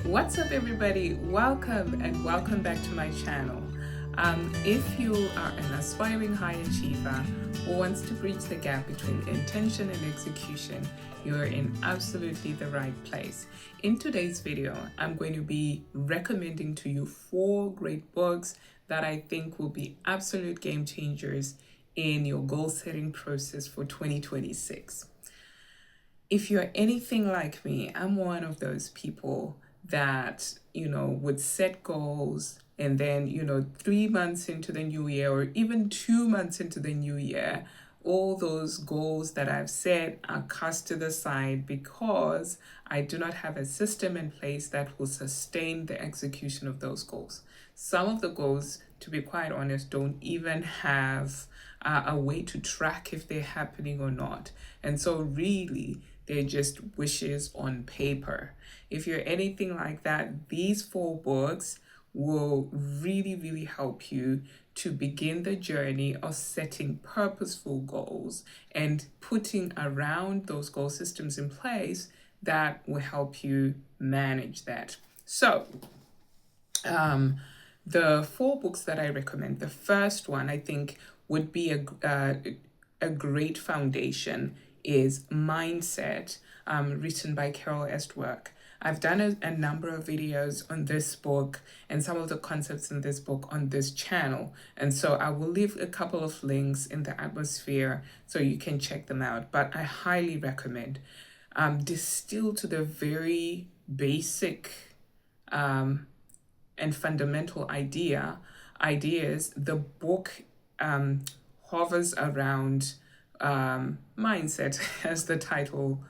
What's up, everybody? Welcome back to my channel. If you are an aspiring high achiever who wants to bridge the gap between intention and execution, you're in absolutely the right place. In today's video, I'm going to be recommending to you 4 great books that I think will be absolute game changers in your goal setting process for 2026. If you're anything like me, I'm one of those people that, would set goals and then, 3 months into the new year or even 2 months into the new year, all those goals that I've set are cast to the side because I do not have a system in place that will sustain the execution of those goals. Some of the goals, to be quite honest, don't even have a way to track if they're happening or not. And so really, they're just wishes on paper. If you're anything like that, these 4 books will really, really help you to begin the journey of setting purposeful goals and putting around those goal systems in place that will help you manage that. So, the 4 books that I recommend, the first one I think would be a great foundation is Mindset, written by Carol Estwerk. I've done a number of videos on this book and some of the concepts in this book on this channel. And so I will leave a couple of links in the atmosphere so you can check them out. But I highly recommend. Distilled to the very basic and fundamental ideas, the book hovers around mindset, as the title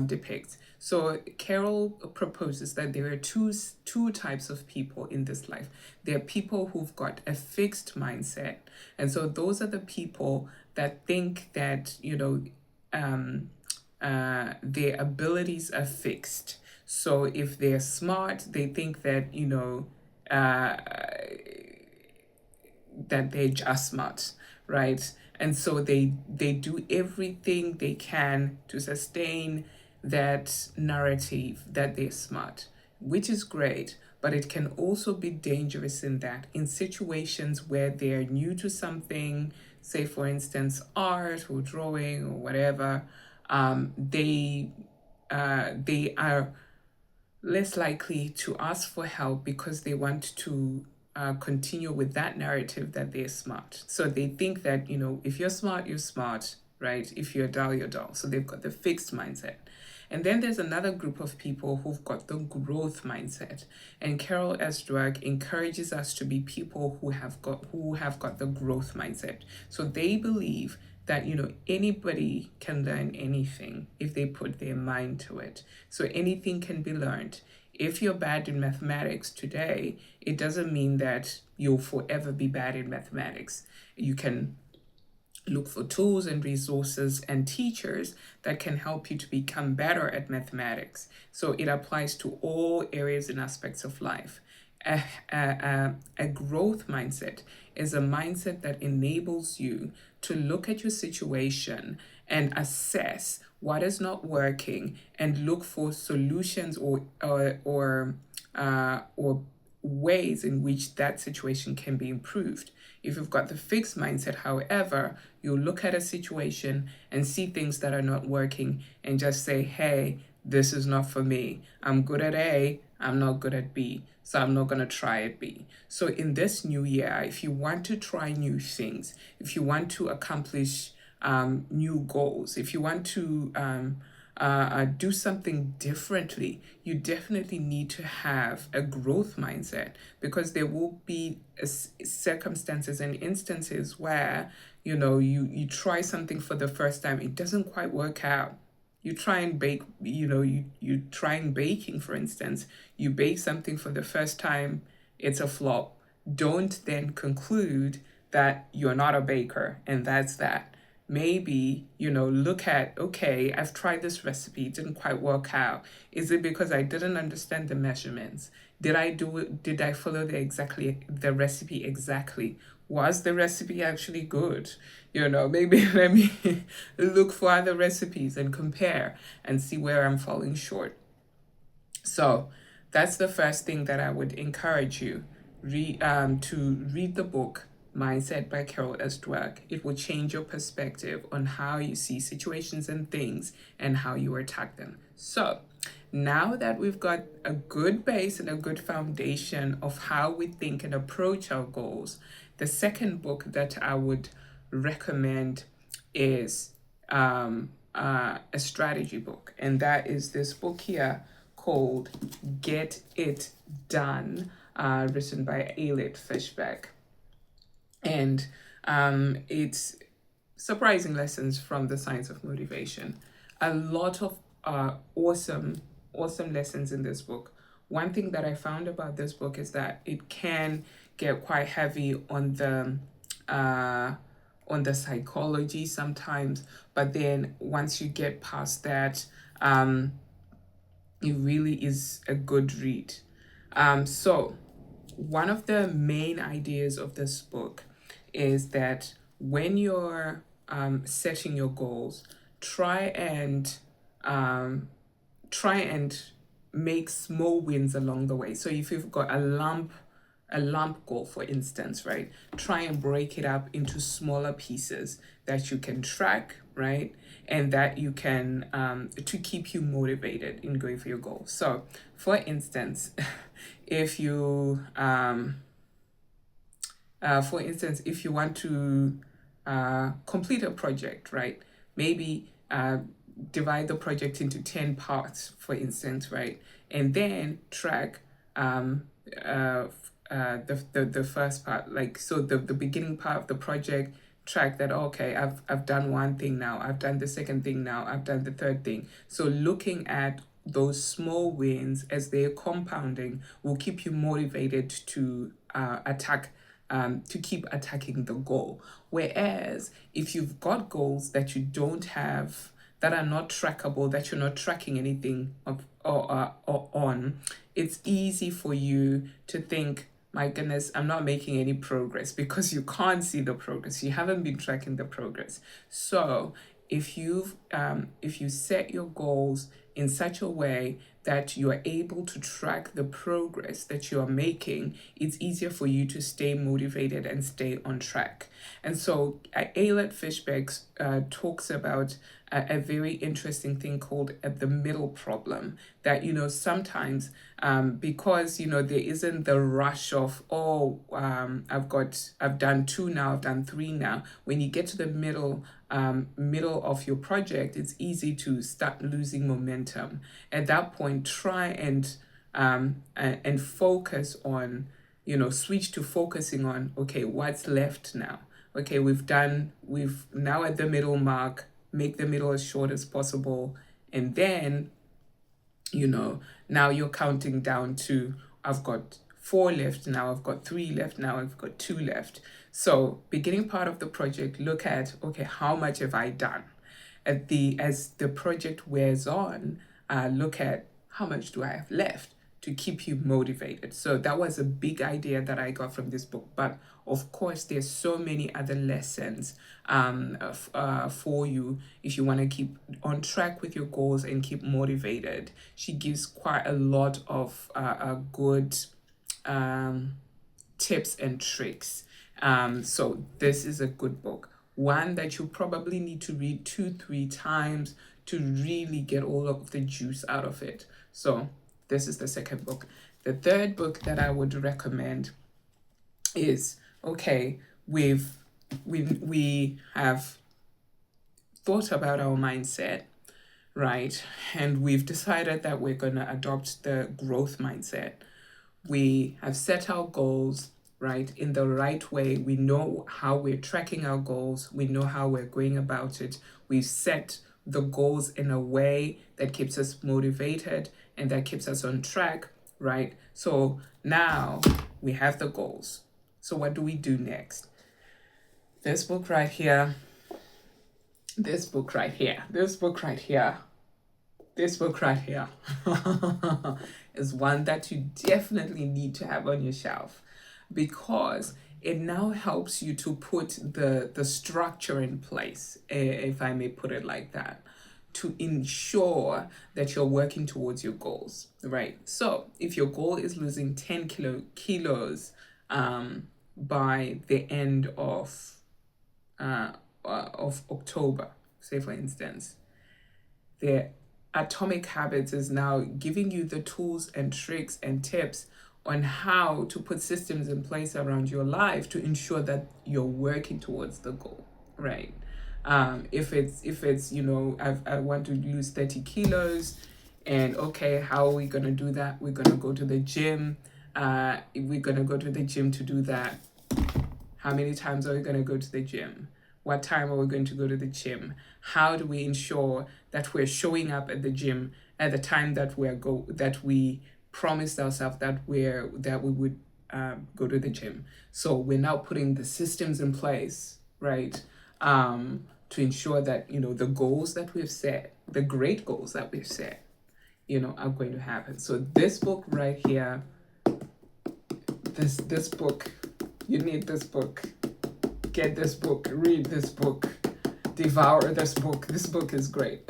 depicts. So Carol proposes that there are two types of people in this life. There are people who've got a fixed mindset, and so those are the people that think that their abilities are fixed. So if they're smart, they think that that they're just smart, right? And so they do everything they can to sustain that narrative that they're smart, which is great, but it can also be dangerous in situations where they're new to something, say for instance art or drawing or whatever. They are less likely to ask for help because they want to continue with that narrative that they're smart. So they think that, if you're smart, you're smart, right? If you're dull, you're dull. So they've got the fixed mindset. And then there's another group of people who've got the growth mindset. And Carol Estwerk encourages us to be people who have got the growth mindset. So they believe that anybody can learn anything if they put their mind to it. So anything can be learned. If you're bad in mathematics today, it doesn't mean that you'll forever be bad in mathematics. You can look for tools and resources and teachers that can help you to become better at mathematics. So it applies to all areas and aspects of life. A growth mindset is a mindset that enables you to look at your situation and assess what is not working and look for solutions or ways in which that situation can be improved. If you've got the fixed mindset, however, you'll look at a situation and see things that are not working and just say, hey, this is not for me. I'm good at A, I'm not good at B, so I'm not going to try at B. So in this new year, if you want to try new things, if you want to accomplish new goals, if you want to do something differently, you definitely need to have a growth mindset, because there will be circumstances and instances where you try something for the first time, it doesn't quite work out. You try and bake, you trying baking, for instance, you bake something for the first time, it's a flop. Don't then conclude that you're not a baker and that's that. Maybe, look at, okay, I've tried this recipe, it didn't quite work out. Is it because I didn't understand the measurements? Did I follow the recipe exactly? Was the recipe actually good? Maybe let me look for other recipes and compare and see where I'm falling short. So that's the first thing that I would encourage you to read the book Mindset by Carol S. Dweck. It will change your perspective on how you see situations and things and how you attack them. So now that we've got a good base and a good foundation of how we think and approach our goals, the second book that I would recommend is a strategy book, and that is this book here called Get It Done, written by Alet Fishbeck. And it's surprising lessons from the science of motivation. A lot of awesome lessons in this book. One thing that I found about this book is that it can get quite heavy on the psychology sometimes, but then once you get past that, it really is a good read. So one of the main ideas of this book is that when you're setting your goals, try and make small wins along the way. So if you've got a lump goal, for instance, right, try and break it up into smaller pieces that you can track, right, and that you can to keep you motivated in going for your goal. So for instance, if you want to complete a project, right, maybe divide the project into 10 parts, for instance, right, and then track the first part, like, so the beginning part of the project, track that, okay, I've done one thing now, I've done the second thing now, I've done the third thing. So looking at those small wins as they're compounding will keep you motivated to keep attacking the goal. Whereas if you've got goals that you don't have, that are not trackable, that you're not tracking anything on, it's easy for you to think, my goodness, I'm not making any progress, because you can't see the progress. You haven't been tracking the progress. So if you set your goals in such a way that you are able to track the progress that you are making, it's easier for you to stay motivated and stay on track. And so Alet Fishbeck talks about a very interesting thing called the middle problem, that, sometimes because, there isn't the rush of, I've done 2 now, I've done 3 now. When you get to the middle of your project, it's easy to start losing momentum. At that point, try and focus on, switch to focusing on, okay, what's left now? Okay, we've now at the middle mark, make the middle as short as possible. And then, now you're counting down to, I've got 4 left now, I've got 3 left now, I've got 2 left. So beginning part of the project, look at, okay, how much have I done? As the project wears on, look at how much do I have left to keep you motivated. So that was a big idea that I got from this book. But of course, there's so many other lessons for you if you want to keep on track with your goals and keep motivated. She gives quite a lot of good tips and tricks. So this is a good book. One that you probably need to read 2-3 times to really get all of the juice out of it. So this is the second book. The third book that I would recommend is, okay, we have thought about our mindset, right? And we've decided that we're going to adopt the growth mindset. We have set our goals, right, in the right way. We know how we're tracking our goals. We know how we're going about it. We've set the goals in a way that keeps us motivated and that keeps us on track, right? So now we have the goals. So what do we do next? This book right here, this book right here, this book right here, this book right here is one that you definitely need to have on your shelf, because it now helps you to put the structure in place, if I may put it like that. to ensure that you're working towards your goals, right? So if your goal is losing 10 kilos by the end of October, say for instance, the Atomic Habits is now giving you the tools and tricks and tips on how to put systems in place around your life to ensure that you're working towards the goal, right? If it's I want to lose 30 kilos, and okay, how are we gonna do that? We're gonna go to the gym. We're gonna go to the gym to do that. How many times are we gonna go to the gym? What time are we going to go to the gym? How do we ensure that we're showing up at the gym at the time that we promised ourselves that we would go to the gym? So we're now putting the systems in place, right? To ensure that the goals that we've set, the great goals that we've set, are going to happen. So this book right here, this book, you need this book. Get this book, read this book, devour this book. This book is great.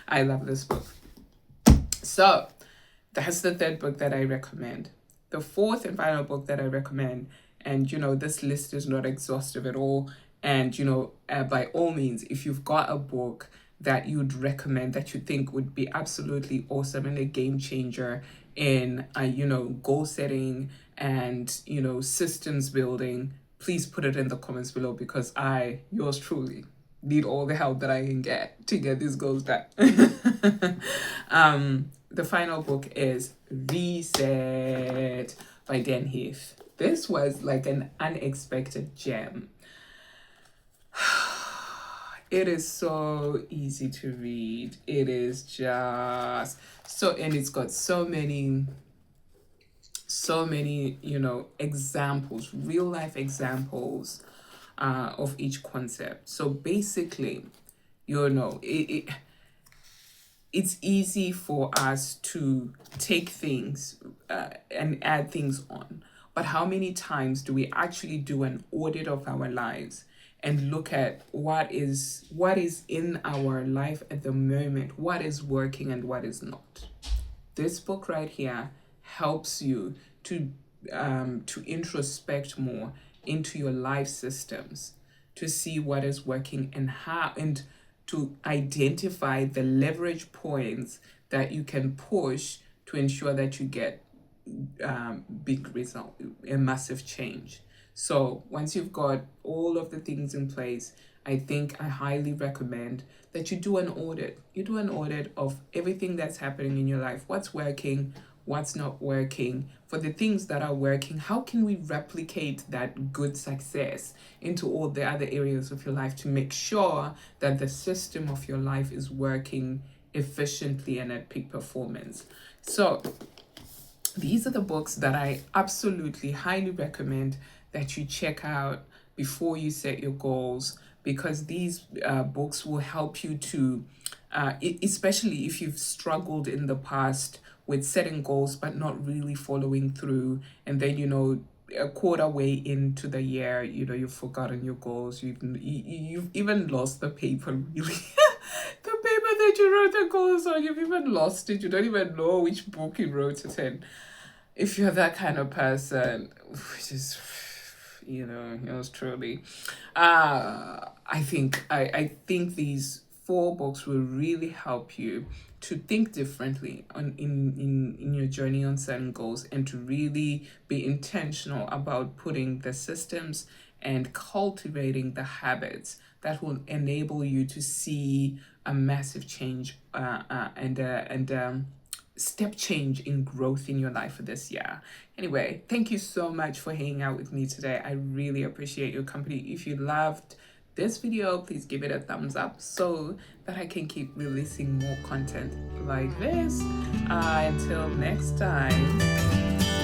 I love this book. So that's the third book that I recommend. The fourth and final book that I recommend, and this list is not exhaustive at all, and by all means, if you've got a book that you'd recommend that you think would be absolutely awesome and a game changer in goal setting and systems building, please put it in the comments below, because I, yours truly, need all the help that I can get to get these goals done. The final book is Reset by Dan Heath. This was like an unexpected gem. It is so easy to read. It is just so, and it's got so many examples, real life examples of each concept. So basically, it's easy for us to take things and add things on. But how many times do we actually do an audit of our lives and look at what is in our life at the moment, what is working and what is not? This book right here helps you to introspect more into your life systems, to see what is working and how, and to identify the leverage points that you can push to ensure that you get big result, a massive change. So once you've got all of the things in place, I highly recommend that you do an audit. You do an audit of everything that's happening in your life. What's working, what's not working. For the things that are working, how can we replicate that good success into all the other areas of your life to make sure that the system of your life is working efficiently and at peak performance? So these are the books that I absolutely highly recommend that you check out before you set your goals, because these books will help you to, especially if you've struggled in the past with setting goals but not really following through, and then a quarter way into the year, you've forgotten your goals, you've even lost the paper, really. The paper that you wrote the goals on, you've even lost it. You don't even know which book you wrote it in. If you're that kind of person, which is, yours truly, I think these 4 books will really help you to think differently in your journey on setting goals, and to really be intentional about putting the systems and cultivating the habits that will enable you to see a massive change and step change in growth in your life for this year. Anyway, thank you so much for hanging out with me today. I really appreciate your company. If you loved this video, please give it a thumbs up so that I can keep releasing more content like this. Until next time.